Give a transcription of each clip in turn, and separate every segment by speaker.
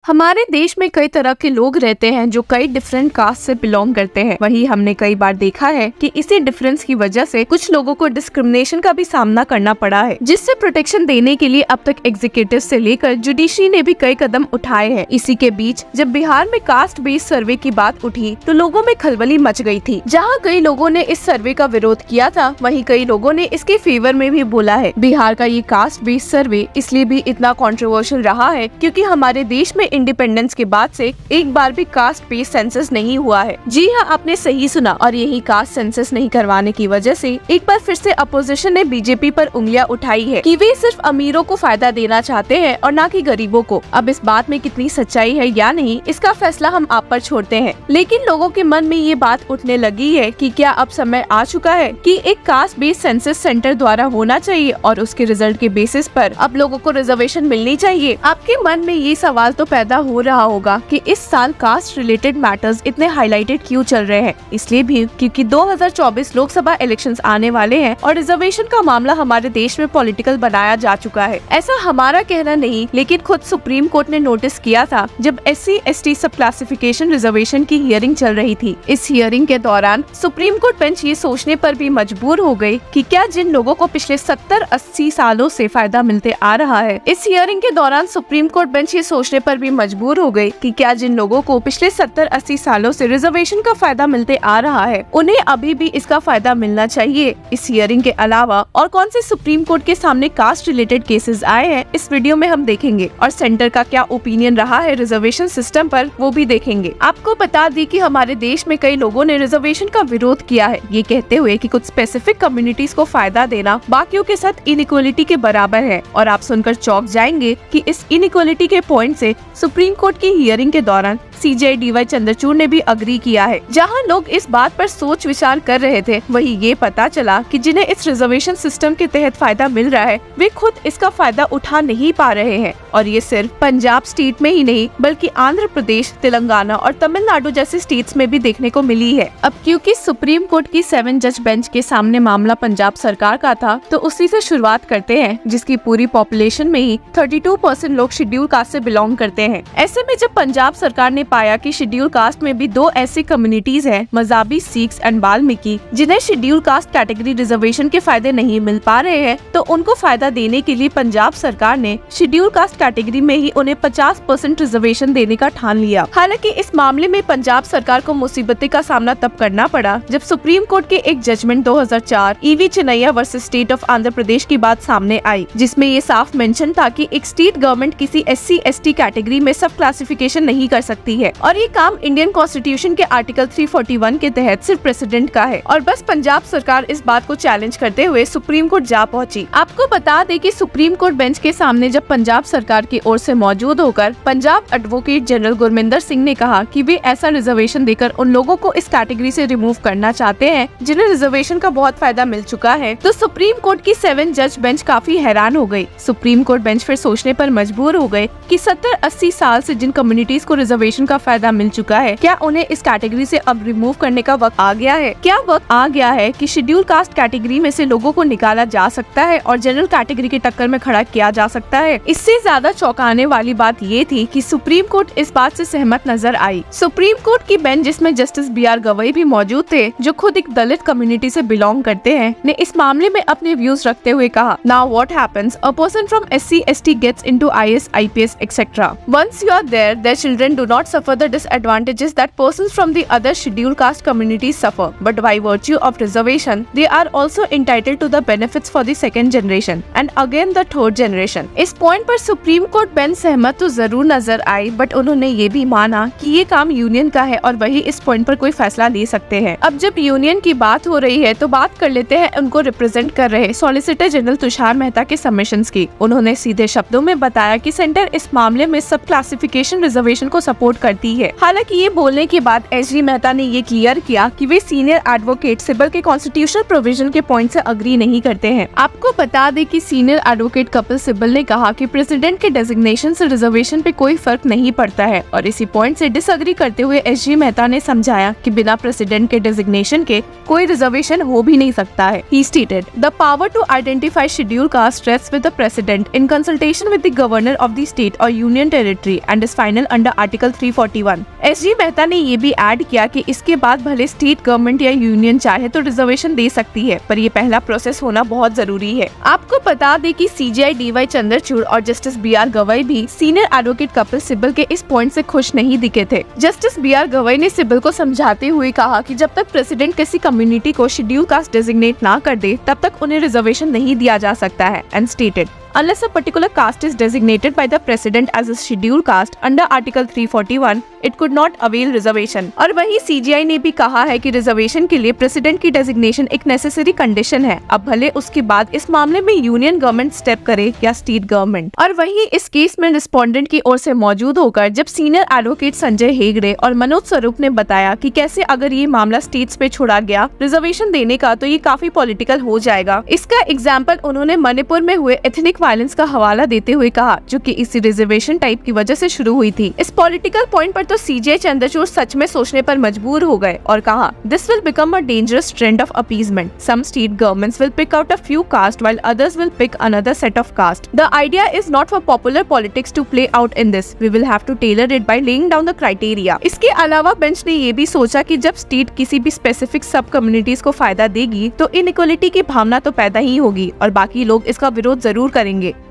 Speaker 1: हमारे देश में कई तरह के लोग रहते हैं जो कई डिफरेंट कास्ट से बिलोंग करते हैं। वहीं हमने कई बार देखा है कि इसी डिफरेंस की वजह से कुछ लोगों को डिस्क्रिमिनेशन का भी सामना करना पड़ा है, जिससे प्रोटेक्शन देने के लिए अब तक एग्जीक्यूटिव से लेकर जुडिशरी ने भी कई कदम उठाए हैं। इसी के बीच जब बिहार में कास्ट बेस्ड सर्वे की बात उठी तो लोगों में खलबली मच गई थी। जहाँ कई लोगों ने इस सर्वे का विरोध किया था, वहीं कई लोगों ने इसके फेवर में भी बोला है। बिहार का ये कास्ट बेस्ड सर्वे इसलिए भी इतना कंट्रोवर्शियल रहा है क्योंकि हमारे देश में इंडिपेंडेंस के बाद से एक बार भी कास्ट बेस्ड सेंसस नहीं हुआ है। जी हाँ, आपने सही सुना। और यही कास्ट सेंसस नहीं करवाने की वजह से एक बार फिर से अपोजिशन ने बीजेपी पर उंगलियां उठाई है कि वे सिर्फ अमीरों को फायदा देना चाहते हैं और ना कि गरीबों को। अब इस बात में कितनी सच्चाई है या नहीं, इसका फैसला हम आप पर छोड़ते हैं। लेकिन लोगों के मन में ये बात उठने लगी है कि क्या अब समय आ चुका है कि एक कास्ट बेस्ड सेंसस सेंटर द्वारा होना चाहिए और उसके रिजल्ट के बेसिस पर अब लोगों को रिजर्वेशन मिलनी चाहिए। आपके मन में ये सवाल तो पैदा हो रहा होगा कि इस साल कास्ट रिलेटेड मैटर्स इतने हाईलाइटेड क्यों चल रहे हैं। इसलिए भी क्योंकि 2024 लोकसभा इलेक्शंस आने वाले हैं और रिजर्वेशन का मामला हमारे देश में पॉलिटिकल बनाया जा चुका है। ऐसा हमारा कहना नहीं, लेकिन खुद सुप्रीम कोर्ट ने नोटिस किया था जब SC/ST सब क्लासिफिकेशन रिजर्वेशन की हियरिंग चल रही थी। इस हियरिंग के दौरान सुप्रीम कोर्ट बेंच ये सोचने पर भी मजबूर हो गई कि क्या जिन लोगों को पिछले 70-80 सालों से फायदा मिलते आ रहा है, इस हियरिंग के दौरान सुप्रीम कोर्ट बेंच ये सोचने पर भी मजबूर हो गई कि क्या जिन लोगों को पिछले 70-80 सालों से रिजर्वेशन का फायदा मिलते आ रहा है, उन्हें अभी भी इसका फायदा मिलना चाहिए। इस हियरिंग के अलावा और कौन से सुप्रीम कोर्ट के सामने कास्ट रिलेटेड केसेस आए हैं, इस वीडियो में हम देखेंगे। और सेंटर का क्या ओपिनियन रहा है रिजर्वेशन सिस्टम पर, वो भी देखेंगे। आपको बता दी कि हमारे देश में कई लोगों ने रिजर्वेशन का विरोध किया है, ये कहते हुए कि कुछ स्पेसिफिक कम्युनिटीज को फायदा देना बाकियों के साथ इनइक्वालिटी के बराबर है। और आप सुनकर चौंक जाएंगे कि इस इनइक्वालिटी के पॉइंट से सुप्रीम कोर्ट की हियरिंग के दौरान CJ DY चंद्रचूड़ ने भी अग्री किया है। जहां लोग इस बात पर सोच विचार कर रहे थे, वही ये पता चला कि जिन्हें इस रिजर्वेशन सिस्टम के तहत फायदा मिल रहा है, वे खुद इसका फायदा उठा नहीं पा रहे हैं। और ये सिर्फ पंजाब स्टेट में ही नहीं, बल्कि आंध्र प्रदेश, तेलंगाना और तमिलनाडु जैसे स्टेट्स में भी देखने को मिली है। अब क्योंकि सुप्रीम कोर्ट की 7 जज बेंच के सामने मामला पंजाब सरकार का था, तो उसी से शुरुआत करते हैं, जिसकी पूरी पॉपुलेशन में ही 32% लोग शेड्यूल कास्ट से बिलोंग करते हैं। ऐसे में जब पंजाब सरकार ने पाया कि शेड्यूल कास्ट में भी 2 ऐसी कम्युनिटीज हैं, मजाबी सिख्स एंड वाल्मीकि, जिन्हें शेड्यूल कास्ट कैटेगरी रिजर्वेशन के फायदे नहीं मिल पा रहे हैं, तो उनको फायदा देने के लिए पंजाब सरकार ने शेड्यूल कास्ट कैटेगरी में ही उन्हें 50% रिजर्वेशन देने का ठान लिया। हालांकि इस मामले में पंजाब सरकार को मुसीबतें का सामना तब करना पड़ा जब सुप्रीम कोर्ट के एक judgment 2004 EV Chinnaiah versus state of Andhra Pradesh की बात सामने आई, जिसमें ये साफ मेंशन था कि एक स्टेट गवर्नमेंट किसी SC/ST कैटेगरी में सब क्लासिफिकेशन नहीं कर सकती है और ये काम इंडियन कॉन्स्टिट्यूशन के आर्टिकल 341 के तहत सिर्फ प्रेसिडेंट का है। और बस पंजाब सरकार इस बात को चैलेंज करते हुए सुप्रीम कोर्ट जा पहुंची। आपको बता दें कि सुप्रीम कोर्ट बेंच के सामने जब पंजाब सरकार की ओर से मौजूद होकर पंजाब एडवोकेट जनरल गुरमिंदर सिंह ने कहा कि वे ऐसा रिजर्वेशन देकर उन लोगों को इस कैटेगरी से रिमूव करना चाहते हैं जिन्हें रिजर्वेशन का बहुत फायदा मिल चुका है, तो सुप्रीम कोर्ट की 7 जज बेंच काफी हैरान हो गयी। सुप्रीम कोर्ट बेंच फिर सोचने पर मजबूर हो गए कि 70-80 साल से जिन कम्युनिटीज को रिजर्वेशन का फायदा मिल चुका है, क्या उन्हें इस कैटेगरी से अब रिमूव करने का वक्त आ गया है? क्या वक्त आ गया है कि शेड्यूल कास्ट कैटेगरी में से लोगों को निकाला जा सकता है और जनरल कैटेगरी की टक्कर में खड़ा किया जा सकता है? इससे ज्यादा चौंकाने वाली बात ये थी कि सुप्रीम कोर्ट इस बात से सहमत नजर आई। सुप्रीम कोर्ट की बेंच, जिसमें जस्टिस BR गवई भी मौजूद थे, जो खुद एक दलित कम्युनिटी से बिलोंग करते हैं, ने इस मामले में अपने व्यूज रखते हुए कहा, now what happens a person from SC/ST gets into IAS, IPS etcetera. Once you are there, their children do not suffer the disadvantages that persons from the other scheduled caste communities suffer, but by virtue of reservation, they are also entitled to the benefits for the second generation and again the third generation। इस point पर supreme court bench सहमत तो जरूर नजर आई, but उन्होंने ये भी माना कि ये काम यूनियन का है और वही इस पॉइंट पर कोई फैसला ले सकते हैं। अब जब यूनियन की बात हो रही है, तो बात कर लेते हैं उनको रिप्रेजेंट कर रहे सॉलिसिटर जनरल तुषार मेहता के सबमिशंस की। उन्होंने सीधे शब्दों में बताया कि सेंटर इस मामले में सब क्लासिफिकेशन रिजर्वेशन को सपोर्ट करती है। हालांकि ये बोलने के बाद एस.जी. मेहता ने ये क्लियर किया कि वे सीनियर एडवोकेट सिब्बल के कॉन्स्टिट्यूशनल प्रोविजन के पॉइंट से अग्री नहीं करते हैं। आपको बता दें कि सीनियर एडवोकेट कपिल सिब्बल ने कहा कि प्रेसिडेंट के डेजिग्नेशन से रिजर्वेशन पे कोई फर्क नहीं पड़ता है और इसी पॉइंट से डिसएग्री करते हुए एस.जी. मेहता ने समझाया कि बिना प्रेसिडेंट के डेजिग्नेशन के कोई रिजर्वेशन हो भी नहीं सकता है। He stated, "The power to identify scheduled caste rests with the president in consultation with the governor of the state or union territory and is final under Article 341." SG. Mehta ने ये भी ऐड किया कि इसके बाद भले स्टेट गवर्नमेंट या union चाहे तो रिजर्वेशन दे सकती है, पर ये पहला प्रोसेस होना बहुत जरूरी है। आपको बता दें कि सीजेआई डी.वाई. चंद्रचूड़ और जस्टिस बी.आर. गवई भी सीनियर एडवोकेट कपिल सिब्बल के इस पॉइंट से खुश नहीं दिखे थे। Justice B R. गवई ने सिब्बल को समझाते हुए कहा कि जब तक प्रेसिडेंट किसी कम्युनिटी को शेड्यूल कास्ट डेजिग्नेट ना कर दे तब तक उन्हें रिजर्वेशन नहीं दिया जा सकता है and stated, unless a particular caste is designated by the president as a scheduled caste under Article 341, it could not avail reservation। और वहीं सीजीआई ने भी कहा है कि रिजर्वेशन के लिए प्रेसिडेंट की डेजिग्नेशन एक नेसेसरी कंडीशन है, अब भले उसके बाद इस मामले में यूनियन गवर्नमेंट स्टेप करे या स्टेट गवर्नमेंट। और वहीं इस केस में रिस्पोंडेंट की ओर से मौजूद होकर जब सीनियर एडवोकेट संजय हेगड़े और मनोज स्वरूप ने बताया कि कैसे अगर ये मामला स्टेट्स पे छोड़ा गया रिजर्वेशन देने का तो ये काफी पॉलिटिकल हो जाएगा। इसका एग्जाम्पल उन्होंने मणिपुर में हुए एथनिक वायलेंस का हवाला देते हुए कहा, जो कि इसी रिजर्वेशन टाइप की वजह से शुरू हुई थी। इस पॉलिटिकल पॉइंट पर तो सीजे चंद्रचूड़ सच में सोचने पर मजबूर हो गए और कहा, this will become a dangerous trend of appeasement. Some state governments will pick out a few caste while others will pick another set of caste. The idea is not for popular politics to play out in this, we will have to tailor it by laying down the criteria. इसके अलावा bench ने ये भी सोचा कि जब state किसी भी स्पेसिफिक सब कम्युनिटीज को फायदा देगी तो इनइक्वालिटी की भावना तो पैदा ही होगी और बाकी लोग इसका विरोध जरूर करेंगे।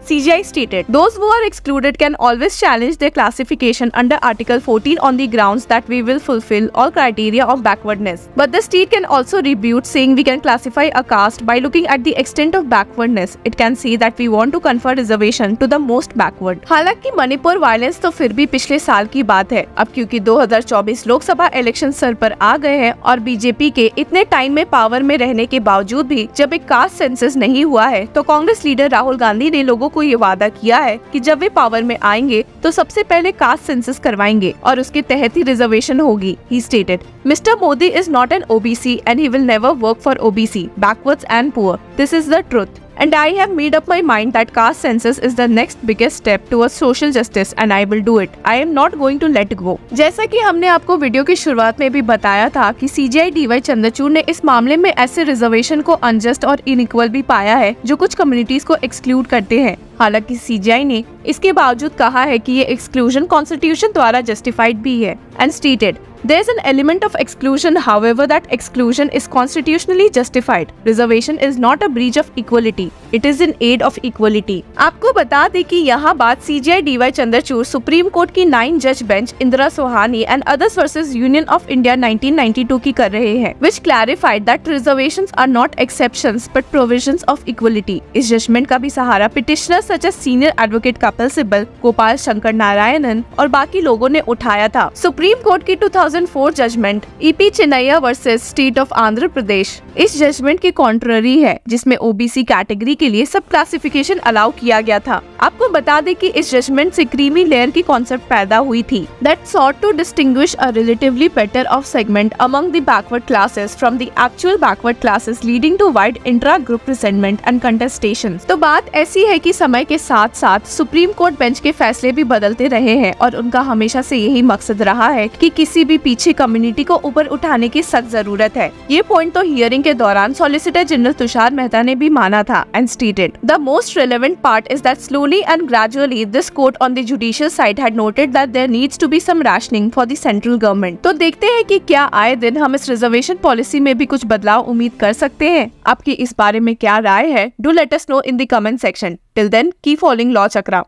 Speaker 1: CGI stated, those who are excluded can always challenge their classification under Article 14 on the grounds that we will fulfill all criteria of backwardness. But the state can also rebut, saying we can classify a caste by looking at the extent of backwardness. It can say that we want to confer reservation to the most backward. हालांकि Manipur violence तो फिर भी पिछले साल की बात है। अब क्योंकि 2024 लोकसभा इलेक्शन सर पर आ गए हैं और बीजेपी के इतने टाइम में पावर में रहने के बावजूद भी जब एक कास्ट सेंसस नहीं हुआ है तो कांग्रेस लीडर राहुल गांधी ने लोगों को ये वादा किया है कि जब वे पावर में आएंगे तो सबसे पहले कास्ट सेंसस करवाएंगे और उसके तहत ही रिजर्वेशन होगी। He stated, Mr. Modi is not an OBC and he will never work for OBC, backwards and poor. This is the truth. And I have made up my mind that caste census is the next biggest step towards social justice and I will do it. I am not going to let go. जैसा कि हमने आपको video की शुरुआत में भी बताया था कि सीजीआई डी.वाई. चंद्रचूड़ ने इस मामले में ऐसे रिजर्वेशन को अनजस्ट और इनइक्वल भी पाया है जो कुछ कम्युनिटीज को एक्सक्लूड करते हैं। हालांकि सीजीआई ने इसके बावजूद कहा है कि ये एक्सक्लूजन कॉन्स्टिट्यूशन द्वारा जस्टिफाइड भी है and stated, there is an element of exclusion, however that exclusion is constitutionally justified. Reservation is not a breach of equality. It is in aid of equality. आपको बता दें कि यहाँ बात CGI D.Y.. Chandrachud supreme Court की 9 जज bench Indira Sohani and others versus union of India 1992 की कर रहे हैं, which clarified that reservations are not exceptions but provisions of equality. इस जजमेंट का भी सहारा petitioner such as senior advocate Kapil Sibal, Gopal Sankaranarayanan और बाकी लोगों ने उठाया था। सुप्रीम कोर्ट की 2004 judgment EP Chinnaiah versus state of Andhra Pradesh इस जजमेंट के कॉन्ट्ररी है, जिसमें ओबीसी कैटेगरी के लिए सब क्लासिफिकेशन अलाउ किया गया था। आपको बता दें कि इस जजमेंट से क्रीमी लेयर की कॉन्सेप्ट पैदा हुई थी that sought to distinguish a relatively better off segment among the backward classes from the actual backward classes, leading to wide intra group resentment and contestation. तो बात ऐसी है कि समय के साथ साथ सुप्रीम कोर्ट बेंच के फैसले भी बदलते रहे हैं और उनका हमेशा से यही मकसद रहा है कि किसी भी पीछे कम्युनिटी को ऊपर उठाने की सख्त जरूरत है। ये पॉइंट तो हियरिंग के दौरान सॉलिसिटर जनरल तुषार मेहता ने भी माना था and stated, the most relevant part is that slowly and gradually this court on the judicial side had noted that there needs to be some rationing for the central government. तो देखते हैं कि क्या आए दिन हम इस रिजर्वेशन पॉलिसी में भी कुछ बदलाव उम्मीद कर सकते हैं। आपकी इस बारे में क्या राय है? Do let us know in the comment section. Till then keep following law chakra.